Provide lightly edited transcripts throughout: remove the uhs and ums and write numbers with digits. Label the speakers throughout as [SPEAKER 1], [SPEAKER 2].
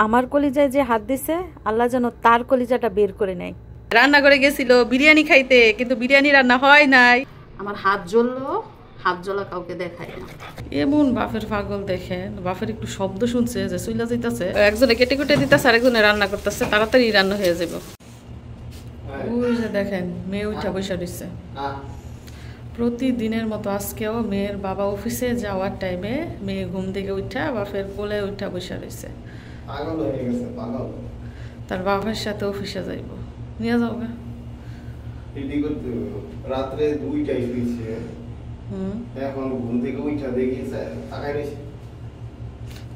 [SPEAKER 1] আমার কলিজায় যে হাত দিছে আল্লাহ যেন তার কলিজাটা বের করে নেয়। রান্না করে গেছিল বিরিয়ানি খাইতে, কিন্তু বিরিয়ানি রান্না হয় নাই। আমার হাত জ্বললো, হাত জ্বলা কাউকে দেখায় না। এমন বাপের পাগল দেখেন, বাপের একটু শব্দ শুনছে যে চইলা যাইতেছে, একজনে কেটে কেটে দিতেছে আর একজনে রান্না করতেছে, তাড়াতাড়ি রান্না হয়ে যাবে। ওই যে দেখেন মেয়ে উঠা বসে দিচ্ছে প্রতিদিনের মতো। আজকেও মেয়ের বাবা অফিসে যাওয়ার টাইমে মেয়ে ঘুম থেকে উঠা বাপের কোলে উঠা বসে রয়েছে। তার বাবার সাথে অফিসে যাইব, নিয়ে যাও গা।
[SPEAKER 2] রাত্রে 2টায় শুয়েছে, এখন ঘুম থেকে উঠা দেখি তাকাই রয়েছে।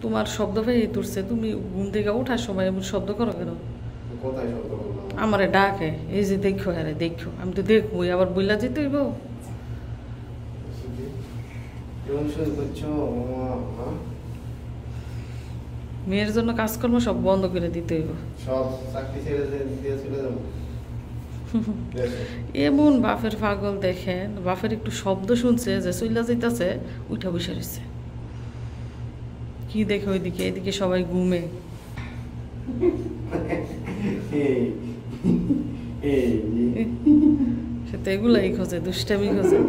[SPEAKER 1] তোমার শব্দ পেয়ে তুলছে, তুমি ঘুম থেকে ওঠার সময় এমন শব্দ করো কেন?
[SPEAKER 2] কোথায় শব্দ করলাম?
[SPEAKER 1] আমারে ডাকে, এই যে দেখো, আরে দেখো। আমি তো দেখবো, আবার বইলা যেতে হইব। মেয়ের জন্য কাজকর্ম সব বন্ধ করে দিতে হইব,
[SPEAKER 2] সব চাকরি ছেড়ে দিয়ে চলে যাবো।
[SPEAKER 1] এমন বাপের পাগল দেখেন, বাপের একটু শব্দ শুনছে যে চইলা যাইতেছে, উঠা বসে রয়েছে। কি দেখে ওইদিকে, এদিকে সবাই ঘুমে। সে তো এগুলাই খোঁজে, দুষ্টামি খোঁজে।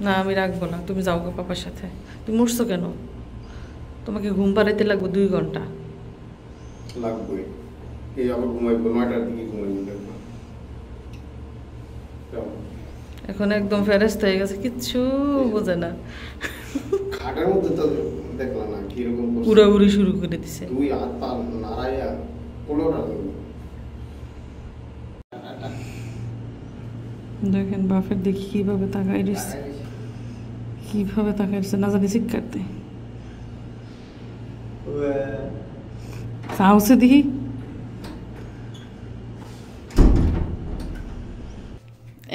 [SPEAKER 1] না আমি রাখবো না, তুমি যাও গো পাপার সাথে। তুমি উঠছো কেন? তোমাকে ঘুম পাড়াইতে লাগবে 2 ঘন্টা।
[SPEAKER 2] লাগবে, এই আবার ঘুমাইবো 9টার দিকে ঘুমাইবো।
[SPEAKER 1] এখন একদম ফেরেস্ত হয়ে গেছে, কিচ্ছু বোঝে না।
[SPEAKER 2] খাটের মধ্যে তো দেখলাম না কিরকম
[SPEAKER 1] উড়াউড়ি শুরু করে দিছে।
[SPEAKER 2] 2 হাত পা নাড়াইয়া কোলোটা
[SPEAKER 1] দেখেন বাপের দেখি কিভাবে তাকাই রয়েছে, কিভাবে তাকাই রয়েছে, না জানি শিক্ষার্থী সাহসে দেখি।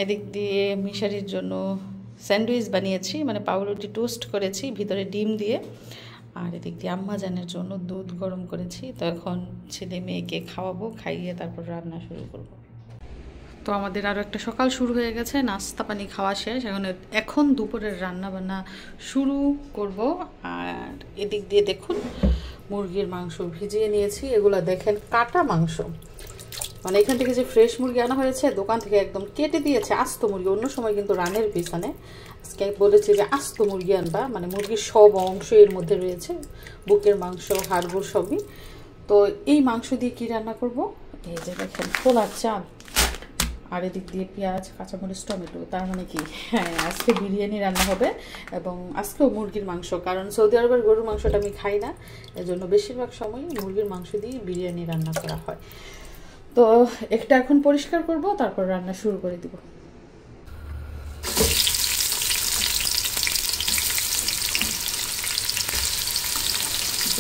[SPEAKER 1] এদিক দিয়ে মিশারির জন্য স্যান্ডউইচ বানিয়েছি, মানে পাউরুটি টোস্ট করেছি ভিতরে ডিম দিয়ে। আর এদিক দিয়ে আম্মাজানের জন্য দুধ গরম করেছি। তো এখন ছেলে মেয়েকে খাওয়াবো, খাইয়ে তারপর রান্না শুরু করব। তো আমাদের আরও একটা সকাল শুরু হয়ে গেছে, নাস্তা পানি খাওয়া শেষ। এখন দুপুরের রান্না বান্না শুরু করব। আর এদিক দিয়ে দেখুন মুরগির মাংস ভিজিয়ে নিয়েছি। এগুলো দেখেন কাটা মাংস, মানে এখান থেকে যে ফ্রেশ মুরগি আনা হয়েছে, দোকান থেকে একদম কেটে দিয়েছে আস্ত মুরগি। অন্য সময় কিন্তু রানের পিস আনে, আজকে বলেছে যে আস্ত মুরগি আনবা, মানে মুরগির সব অংশ এর মধ্যে রয়েছে, বুকের মাংস, হাড়গোড় সবই। তো এই মাংস দিয়ে কি রান্না করব? এই যে দেখেন পোলার চাল, আর এদিক দিয়ে পেঁয়াজ, কাঁচামরিচ, টমেটো। তার মানে কি, হ্যাঁ আজকে বিরিয়ানি রান্না হবে। এবং আজকেও মুরগির মাংস, কারণ সৌদি আরবের গরুর মাংসটা আমি খাই না, এজন্য বেশিরভাগ সময় মুরগির মাংস দিয়ে বিরিয়ানি রান্না করা হয়। তো একটা এখন পরিষ্কার করব, তারপর রান্না শুরু করে দিব।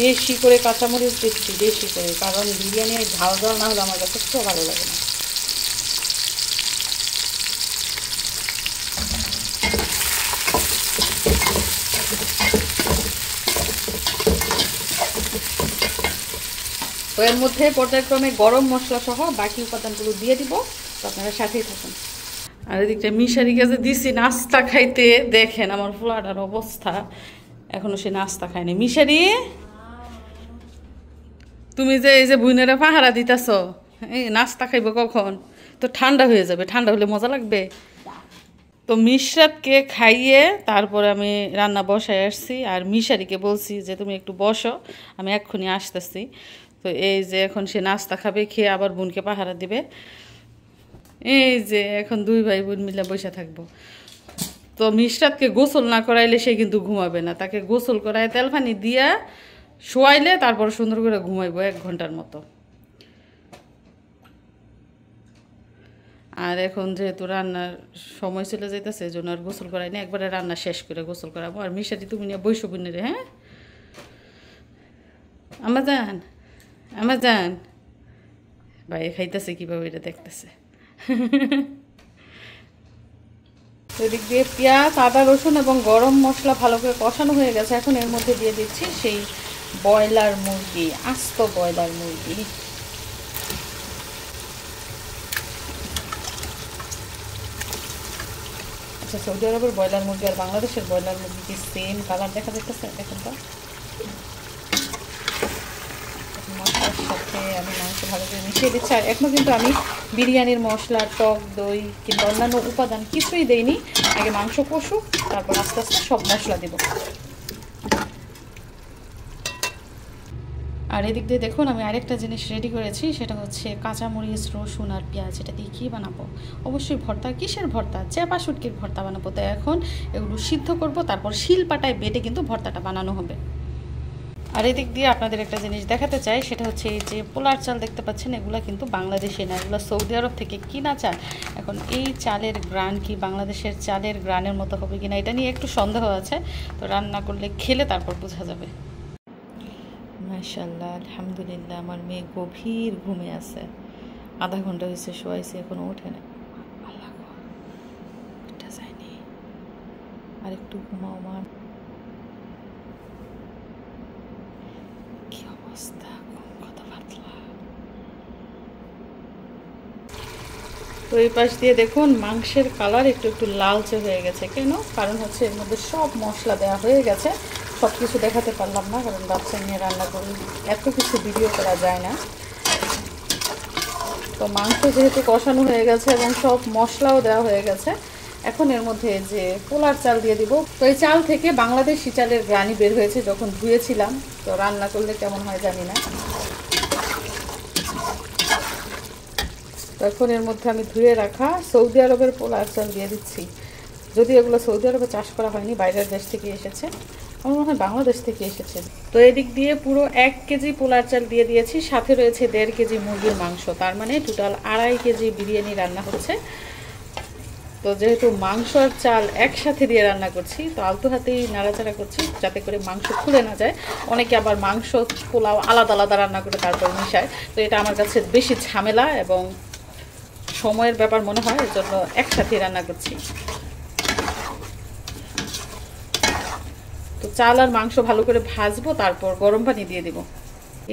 [SPEAKER 1] বেশি করে কাঁচামরিচ দিচ্ছি, বেশি করে, কারণ বিরিয়ানি ঝাল ঝাল না হলে আমার কাছে খুব ভালো লাগে না। তো এর মধ্যে পর্যায়ক্রমে গরম মশলা সহ বাকি উপাদানগুলো দিয়ে দিব, তো আপনারা সাথেই থাকুন। আর এদিকটা মিশারি কাছে দিছি নাস্তা খাইতে, দেখেন আমার ফ্লাডার অবস্থা, এখনো সে নাস্তা খায়নি। মিশারি, তুমি যে এই যে বুইনেরা পাহারা দিতেছ, এই নাস্তা খাইব কখন? তো ঠান্ডা হয়ে যাবে, ঠান্ডা হলে মজা লাগবে। তো মিশরাতকে খাইয়ে তারপরে আমি রান্না বসায় আসছি। আর মিশারিকে বলছি যে তুমি একটু বসো, আমি এক্ষুনি আসতেছি। তো এই যে এখন সে নাস্তা খাবে, খেয়ে আবার বোনকে পাহারা দিবে। এই যে এখন 2 ভাই বোন মিলে বসে থাকবো। তো মিশরাতকে গোসল না করাইলে সে কিন্তু ঘুমাবে না, তাকে গোসল করায় তেল পানি দিয়া শোয়াইলে তারপর সুন্দর করে ঘুমাইবো 1 ঘন্টার মতো। আর এখন যেহেতু রান্নার সময় চলে যাইতেছে, এই জন্য আর গোসল করাই না, একবারে রান্না শেষ করে গোসল করাবো। আর মিশারি তুমি নিয়ে বৈশ বোনে রে, হ্যাঁ আমার যান, আমার যান ভাই খাইতেছে কিভাবে এটা দেখতেছে। এদিক দিয়ে পেঁয়াজ, আদা, রসুন এবং গরম মশলা ভালো করে কষানো হয়ে গেছে। এখন এর মধ্যে দিয়ে দিচ্ছি সেই ব্রয়লার মুরগি, আস্ত ব্রয়লার মুরগি। আচ্ছা, সৌদি আরবের ব্রয়লার মুরগি আর বাংলাদেশের ব্রয়লার মুরগি কি সেম কালার দেখা যাচ্ছে? দেখেন তো। মশলার সাথে আমি মাংস ভালো করে মিশিয়ে দিচ্ছি। আর এখনও কিন্তু আমি বিরিয়ানির মশলা, টক দই কিংবা অন্যান্য উপাদান কিছুই দেইনি। আগে মাংস কষুক, তারপর আস্তে আস্তে সব মশলা দেব। আর এদিক দিয়ে দেখুন আমি আরেকটা জিনিস রেডি করেছি, সেটা হচ্ছে কাঁচামরিচ, রসুন আর পেঁয়াজ। এটা দিয়ে কী বানাবো? অবশ্যই ভর্তা। কিসের ভর্তা? চেপা শুটকির ভর্তা বানাবো। তাই এখন এগুলো সিদ্ধ করব, তারপর শিলপাটায় বেটে কিন্তু ভর্তাটা বানানো হবে। আর এদিক দিয়ে আপনাদের একটা জিনিস দেখাতে চাই, সেটা হচ্ছে এই যে পোলার চাল দেখতে পাচ্ছেন, এগুলো কিন্তু বাংলাদেশে না, এগুলো সৌদি আরব থেকে কিনা চাল। এখন এই চালের গ্রান কি বাংলাদেশের চালের গ্রানের মতো হবে কিনা এটা নিয়ে একটু সন্দেহ আছে। তো রান্না করলে খেলে তারপর বোঝা যাবে। মাশাআল্লাহ, আলহামদুলিল্লাহ, আমার মেয়ে গভীর ঘুমে আছে। আধা ঘন্টা হয়েছে শোয়াইছে, এখনো ওঠে না। আল্লাহ গো, এটা যায়নি। আর একটু ঘুমাও মা। কি অবস্থা, কত পাতলা। তো এই পাশ দিয়ে দেখুন মাংসের কালার একটু একটু লালচে হয়ে গেছে। কেন? কারণ হচ্ছে এর মধ্যে সব মশলা দেওয়া হয়ে গেছে। সব কিছু দেখাতে পারলাম না, কারণ বাচ্চা নিয়ে রান্না করি, এত কিছু ভিডিও করা যায় না। তো মাংস যেহেতু কষানো হয়ে গেছে এবং সব মশলাও দেওয়া হয়ে গেছে, এখন এর মধ্যে যে পোলার চাল দিয়ে দিব। তো এই চাল থেকে বাংলাদেশি চালের গ্রানি বের হয়েছে যখন ধুয়েছিলাম। তো রান্না করলে কেমন হয় জানি না। তো এখন এর মধ্যে আমি ধুয়ে রাখা সৌদি আরবের পোলার চাল দিয়ে দিচ্ছি। যদি এগুলো সৌদি আরবে চাষ করা হয়নি, বাইরের দেশ থেকে এসেছে, আমার মনে হয় বাংলাদেশ থেকে এসেছে। তো এদিক দিয়ে পুরো 1 কেজি পোলার চাল দিয়ে দিয়েছি, সাথে রয়েছে 1.5 কেজি মুরগির মাংস। তার মানে টোটাল 2.5 কেজি বিরিয়ানি রান্না হচ্ছে। তো যেহেতু মাংস আর চাল একসাথে দিয়ে রান্না করছি, তো আলতো হাতেই নাড়াচাড়া করছি যাতে করে মাংস খুলে না যায়। অনেকে আবার মাংস পোলাও আলাদা আলাদা রান্না করে তারপর মিশায়। তো এটা আমার কাছে বেশি ঝামেলা এবং সময়ের ব্যাপার মনে হয়, এর জন্য একসাথে রান্না করছি। তো চাল আর মাংস ভালো করে ভাজবো, তারপর গরম পানি দিয়ে দেব।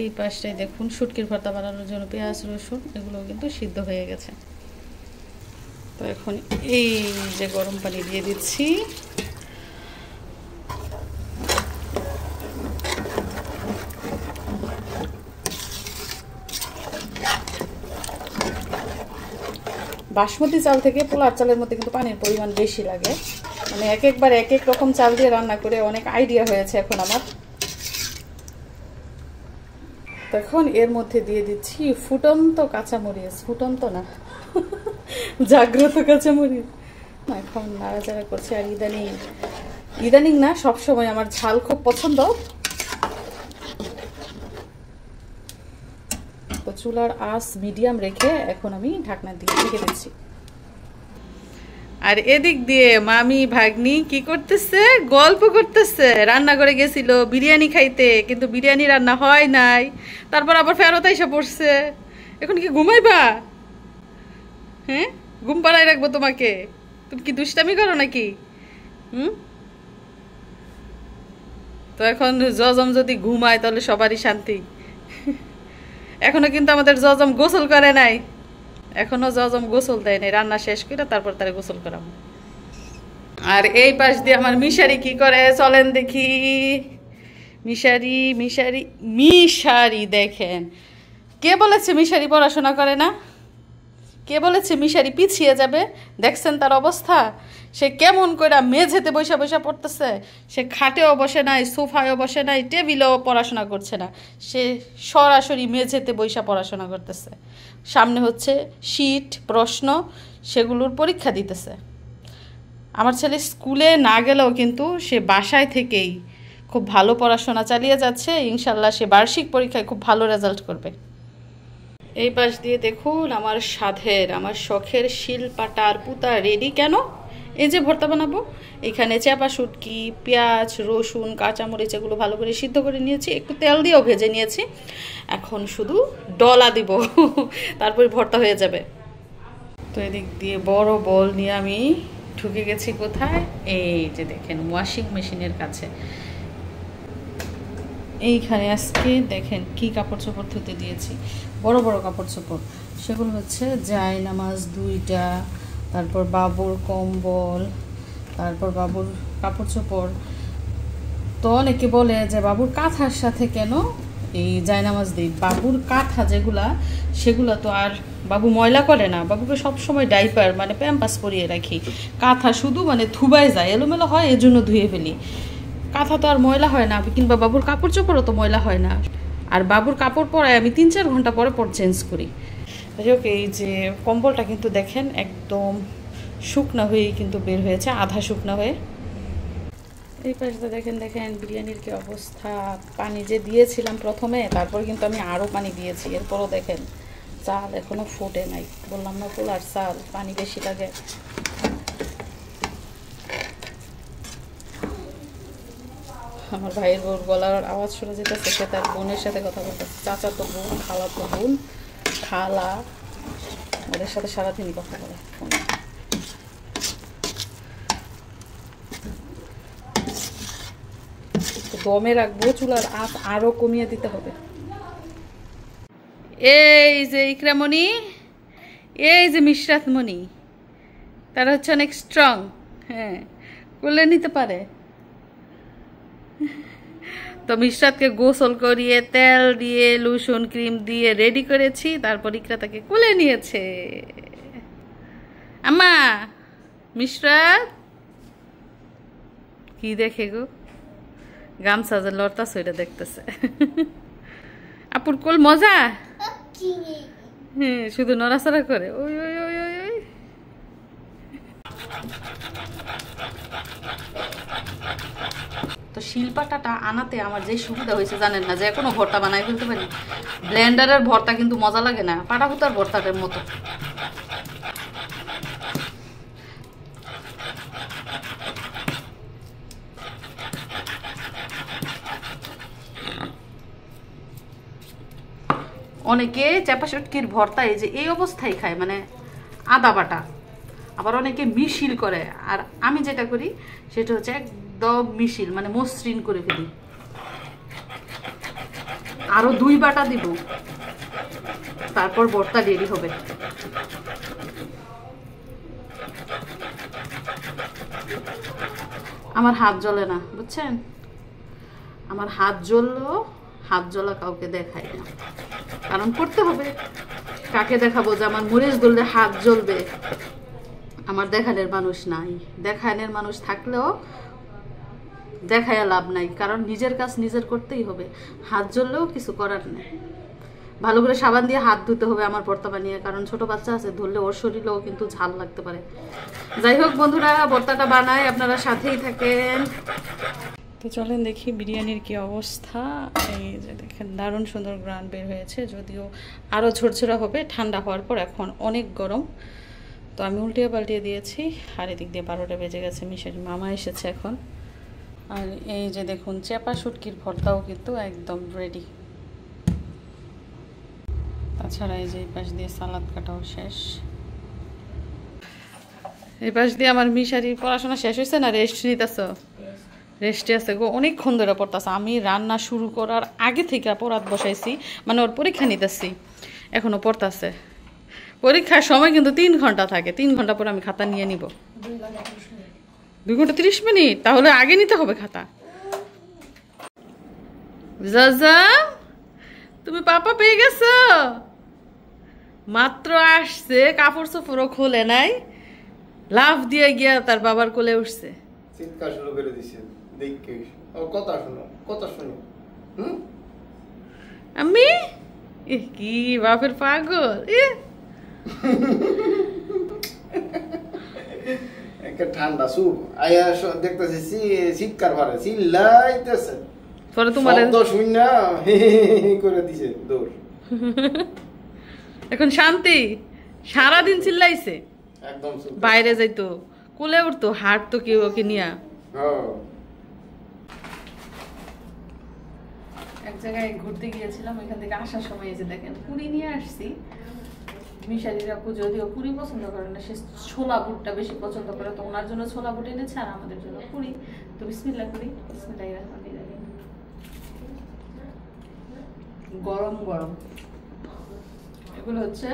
[SPEAKER 1] এই পাশটায় দেখুন শুটকির ভর্তা বানানোর জন্য পেঁয়াজ, রসুন এগুলো কিন্তু সিদ্ধ হয়ে গেছে। তো এখন এই যে গরম পানি দিয়ে দিচ্ছি। বাসমতি চাল থেকে পোলার চালের মধ্যে কিন্তু পানির পরিমাণ বেশি লাগে। মানে এক একবার এক এক রকম চাল দিয়ে রান্না করে অনেক আইডিয়া হয়েছে এখন আমার। তখন এর মধ্যে দিয়ে দিচ্ছি ফুটন্ত কাঁচামরিচ, ফুটন্ত না জাগ্রত কাঁচামরিচ। এখন নাড়াচাড়া করছি। আর ইদানিং না, সবসময় আমার ঝাল খুব পছন্দ। তো চুলার আঁচ মিডিয়াম রেখে এখন আমি ঢাকনা দিয়ে ঢেকে দিচ্ছি। আর এদিক দিয়ে মামি ভাগ্নি কি করতেছে? গল্প করতেছে। রান্না করে গেছিল বিরিয়ানি খাইতে, কিন্তু বিরিয়ানি রান্না হয় নাই, তারপর আবার ফেরত এসে পড়ছে। এখন কি ঘুমাইবা? হ্যাঁ, ঘুম পাড়ায় রাখবো তোমাকে? তুমি কি দুষ্টামি করো নাকি? তো এখন জজম যদি ঘুমায় তাহলে সবারই শান্তি। এখনো কিন্তু আমাদের জজম গোসল করে নাই, এখনো জজম গোসল দেয় নাই। রান্না শেষ করে তারপর তারে গোসল করাবো। আর এই পাশ দিয়ে আমার মিশারি কি করে চলেন দেখি। মিশারি মিশারি মিশারি দেখেন, কে বলেছে মিশারি পড়াশোনা করে না? কে বলেছে মিশারি পিছিয়ে যাবে? দেখছেন তার অবস্থা। সে কেমন করে মেঝেতে বসে বসে পড়তেছে। সে খাটেও বসে নাই, সোফায়ও বসে নাই, টেবিলেও পড়াশোনা করছে না। সে সরাসরি মেঝেতে বসে পড়াশোনা করতেছে। সামনে হচ্ছে শীট, প্রশ্ন, সেগুলোর পরীক্ষা দিতেছে। আমার ছেলে স্কুলে না গেলেও কিন্তু সে বাসায় থেকেই খুব ভালো পড়াশোনা চালিয়ে যাচ্ছে। ইনশাল্লাহ সে বার্ষিক পরীক্ষায় খুব ভালো রেজাল্ট করবে। এই পাশ দিয়ে দেখুন আমার আমার শখের শিলপাটার পুতা রেডি। কেন? এই যে ভর্তা বানাবো, এখানে চাপা শুটকি, পেঁয়াজ, রসুন, কাঁচামরিচ এগুলো ভালো করে সিদ্ধ করে নিয়েছি, একটু তেল দিয়েও ভেজে নিয়েছি। এখন শুধু ডলা দিব, তারপরে ভর্তা হয়ে যাবে। তো এদিক দিয়ে বড় বল নিয়ে আমি ঢুকে গেছি কোথায়? এই যে দেখেন ওয়াশিং মেশিনের কাছে। এইখানে আজকে দেখেন কি কাপড় চোপড় ধুতে দিয়েছি, বড় বড় কাপড় চোপড়। সেগুলো হচ্ছে জায়নামাজ 2টা, তারপর বাবুর কম্বল, তারপর বাবুর কাপড় চোপড়। তো অনেকে বলে যে বাবুর কাঁথার সাথে কেন এই জায়নামাজ দিই। বাবুর কাঁথা যেগুলা, সেগুলো তো আর বাবু ময়লা করে না। বাবুকে সবসময় ডাইপার মানে প্যাম্পাস পরিয়ে রাখি। কাঁথা শুধু মানে ধুবাই যায়, এলোমেলো হয়, এর জন্য ধুয়ে ফেলি। কাঁথা তো আর ময়লা হয় না, কিংবা বাবুর কাপড় চোপড়ও তো ময়লা হয় না। আর বাবুর কাপড় পরায় আমি 3-4 ঘন্টা পরে পর চেঞ্জ করি। যাই হোক, এই যে কম্বলটা কিন্তু দেখেন একদম শুকনা হয়েই কিন্তু বের হয়েছে, আধা শুকনা হয়ে। এই পাশে দেখেন বিরিয়ানির কি অবস্থা। পানি যে দিয়েছিলাম প্রথমে, তারপর কিন্তু আমি আরও পানি দিয়েছি, এরপরও দেখেন চাল এখনো ফোটে নাই। বললাম না পোলার চাল, পানি বেশি লাগে। আমার ভাইয়ের বউর গলার আওয়াজ শোনা যেতেছে, সে তার বোনের সাথে কথা বলতেছে। চাচাতো বোন, খালাতো বোন, খালা, ওদের সাথে সারাদিনই কথা বলে ফোনে। দমে রাখবো, চুলার আঁচ আরো কমিয়ে দিতে হবে। এই যে ইকরামণি, এই যে মিশরাতমণি, তারা হচ্ছে অনেক স্ট্রং। হ্যাঁ, করলে নিতে পারে। তো মিশরাতকে গোসল করিয়ে তেল দিয়ে লোশন ক্রিম দিয়ে রেডি করেছি, তারপর ইকরা তাকে কোলে নিয়েছে। আম্মা, মিশরাত কি দেখে গো, গামছা যে লড়তাছে ওইটা দেখতেছে। আপুর কোল মজা। হ্যাঁ, শুধু নড়াচড়া করে। ওই ওই ওই ওই ওই। তো শিলপাটাটা আনাতে আমার যে সুবিধা হয়েছে জানেন না, যে কোনো ভর্তা বানাই ফেলতে পারি। ব্লেন্ডারের ভর্তা কিন্তু মজা লাগে না, পাটা হুতার ভর্তাটার মতো। অনেকে চাপা শুটকির ভর্তা এই যে এই অবস্থায় খায়, মানে আদা বাটা। আবার অনেকে মিশিল করে, আর আমি যেটা করি সেটা হচ্ছে একদম মিশিল, মানে মসৃণ করে ফেলি। আরো 2 বাটা দিব, তারপর ভর্তা রেডি হবে। আমার হাত জ্বলে না, বুঝছেন? আমার হাত জ্বললেও হাত জ্বলা কাউকে দেখায় না, কারণ করতে হবে। কাকে দেখাবো যে আমার মরিচ ধরলে হাত জ্বলবে? আমার দেখানোর মানুষ নাই। দেখানোর মানুষ থাকলেও দেখায় লাভ নাই, কারণ নিজের কাজ নিজের করতেই হবে। হাত জ্বললেও কিছু করার নেই। ভালো করে সাবান দিয়ে হাত ধুতে হবে আমার ভর্তা বানিয়ে, কারণ ছোট বাচ্চা আছে, ধরলে ওর শরীরেও কিন্তু ঝাল লাগতে পারে। যাই হোক বন্ধুরা, ভর্তাটা বানায়, আপনারা সাথেই থাকেন। তো চলেন দেখি বিরিয়ানির কি অবস্থা। এই যে দেখেন দারুণ সুন্দর গ্রান বের হয়েছে, যদিও আরও ঝরঝরা হবে ঠান্ডা হওয়ার পর, এখন অনেক গরম। তো আমি উল্টিয়ে পাল্টিয়ে দিয়েছি, আর এদিক দিয়ে 12টা বেজে গেছে। মিশারি মামা এসেছে এখন। আর এই যে দেখুন চাপা শুটকির ভর্তাও কিন্তু একদম রেডি। তাছাড়া এই যে এই পাশ দিয়ে সালাদ কাটাও শেষ। এই পাশ দিয়ে আমার মিশারি পড়াশোনা শেষ হয়েছে না, রেস্ট নিতেছ? রেস্টে আছে গো, অনেকক্ষণ ধরে পড়তেছে। আমি রান্না শুরু করার আগে থেকে পড়াত বসাইছি, মানে ওর পরীক্ষা নিতেছি, এখনো পড়তেছে। পরীক্ষার সময় কিন্তু 3 ঘন্টা থাকে, 3 ঘন্টা পরে আমি খাতা নিয়ে নিব। 2 ঘন্টা 30 মিনিট, তাহলে আগে নিতে হবে খাতা। জাজা, তুমি পাপা পেয়ে গেছো? মাত্র আসছে, কাপড় চোপড়ও খোলে নাই, লাফ দিয়ে গিয়া তার বাবার কোলে উঠছে।
[SPEAKER 2] চিৎকার শুরু করে দিছে, দেখে ও কথা শুনো, কথা শুনো।
[SPEAKER 1] আমি কি বাপের পাগল।
[SPEAKER 2] একটা ঠান্ডা সুপ আয়া দেখতেছি, চিৎকার করে চিল্লাইতেছে।
[SPEAKER 1] পরে তোমার
[SPEAKER 2] শব্দ শুননা করে দিছে দৌড়।
[SPEAKER 1] এখন শান্তি, সারাদিন চিল্লাইছে,
[SPEAKER 2] একদম
[SPEAKER 1] বাইরে যাইতো, কোলে উঠতো, হাঁটতো কেউ ওকে নিয়া। এক জায়গায় ঘুরতে গিয়েছিলাম, ওইখান থেকে আসার সময় এই যে দেখেন পুরি নিয়ে আসছি। মিশারির আপু যদিও পুরি পছন্দ করে না, সে ছোলা বুটটা বেশি পছন্দ করে, তো ওনার জন্য ছোলা বুট এনেছে আর আমাদের জন্য পুরি। তো বিসমিল্লাহ করি, বিসমিল্লাহির রহমানির রহিম। গরম গরম এগুলো হচ্ছে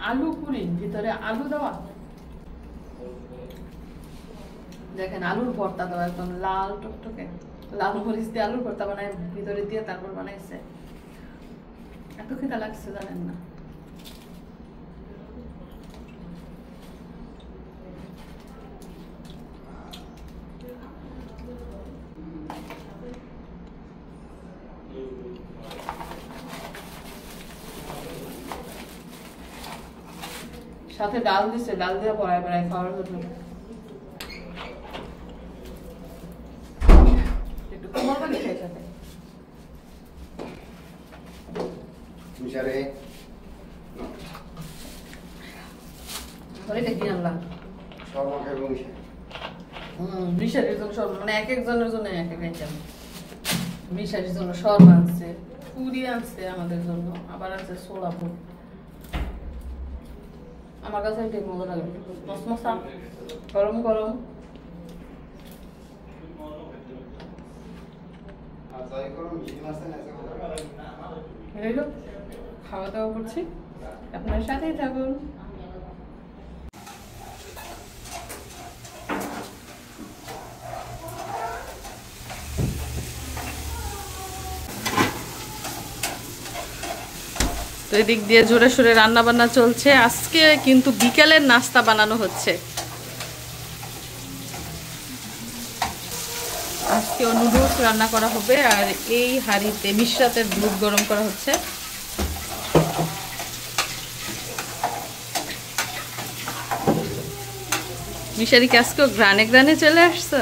[SPEAKER 1] আলু পুরি, ভিতরে আলু দেওয়া। দেখেন আলুর ভর্তা তো একদম লাল টকটকে, লাল মরিচ দিয়ে আলুর ভর্তা বানায় ভিতরে দিয়ে তারপর বানাইছে। এত খিদা লাগছে জানেন না। সাথে ডাল দিছে, ডাল দিয়ে পড়ায় পড়ায় খাওয়ার জন্য। একটু কোমল পানি খাই সাথে।
[SPEAKER 2] মিশারে
[SPEAKER 1] ধরে দেখি আনলাম
[SPEAKER 2] শর্মা খাইবো মিশা।
[SPEAKER 1] মিশারির জন্য শর্মা, মানে এক একজনের জন্য এক এক আইটেম। মিশারির জন্য শর্মা আনছে, পুরি আনছে আমাদের জন্য, আবার আছে সোলাপুর। আমার কাছে এটাই মজা লাগে, মশমশা গরম গরম। এই তো খাওয়া দাওয়া করছি, আপনার সাথেই থাকুন। তো এদিক দিয়ে জোরে সোরে রান্না বান্না চলছে। আজকে কিন্তু বিকেলের নাস্তা বানানো হচ্ছে। আজকে নুডলস রান্না করা হবে, আর এই হাঁড়িতে মিশরাতের দুধ গরম করা হচ্ছে। মিশারি আজকেও গ্রানে গ্রানে চলে আসছে।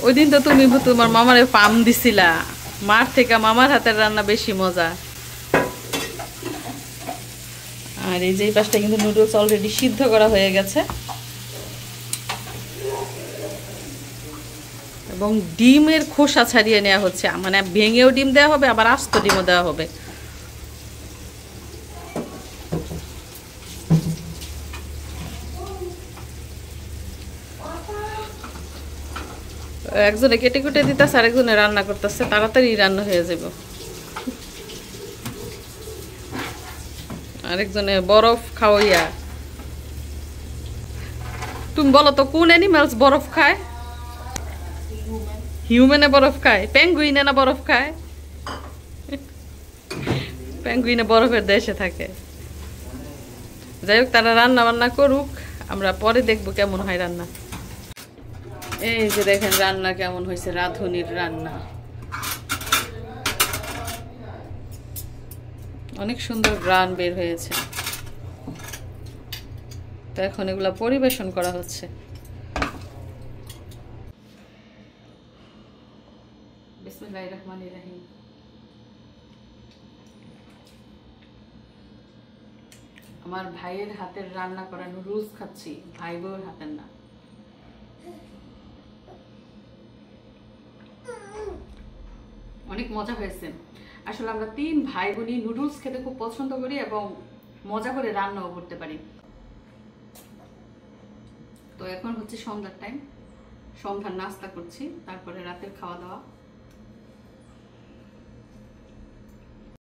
[SPEAKER 1] ওই দিন তো তুমি তোমার মামারে পাম দিছিলা, মার থেকে মামার হাতের রান্না বেশি মজা। আর এই যে পাশটা কিন্তু নুডলস অলরেডি সিদ্ধ করা হয়ে গেছে, এবং ডিমের খোসা ছাড়িয়ে নেওয়া হচ্ছে, মানে ভেঙেও ডিম দেওয়া হবে, আবার আস্ত ডিমও দেওয়া হবে। একজনে কেটে কেটে দিতেছে, আরেকজনে রান্না করতেছে, তাড়াতাড়ি রান্না হয়ে যাবে। আরেকজনে বরফ খাওয়াইয়া। তুমি বলো তো কোন অ্যানিমালস বরফ খায়? হিউম্যানে বরফ খায়? পেঙ্গুইনে না বরফ খায়? পেঙ্গুইনে বরফের দেশে থাকে। যাই হোক, তারা রান্না বান্না করুক, আমরা পরে দেখবো কেমন হয় রান্না। এই যে দেখেন রান্না কেমন হয়েছে, রাঁধুনির রান্না অনেক সুন্দর গ্রান বের হয়েছে। তো এখন এগুলা পরিবেশন করা হচ্ছে। বিসমিল্লাহির রহমানির রহিম। আমার ভাইয়ের হাতের রান্না করা নুডলস খাচ্ছি, ভাই বউয়ের হাতের না। অনেক মজা হয়েছে। আসলে আমরা 3 ভাই বোনই নুডলস খেতে খুব পছন্দ করি এবং মজা করে রান্নাও করতে পারি। তো এখন হচ্ছে সন্ধ্যার টাইম, সন্ধ্যার নাস্তা করছি, তারপরে রাতের খাওয়া দাওয়া।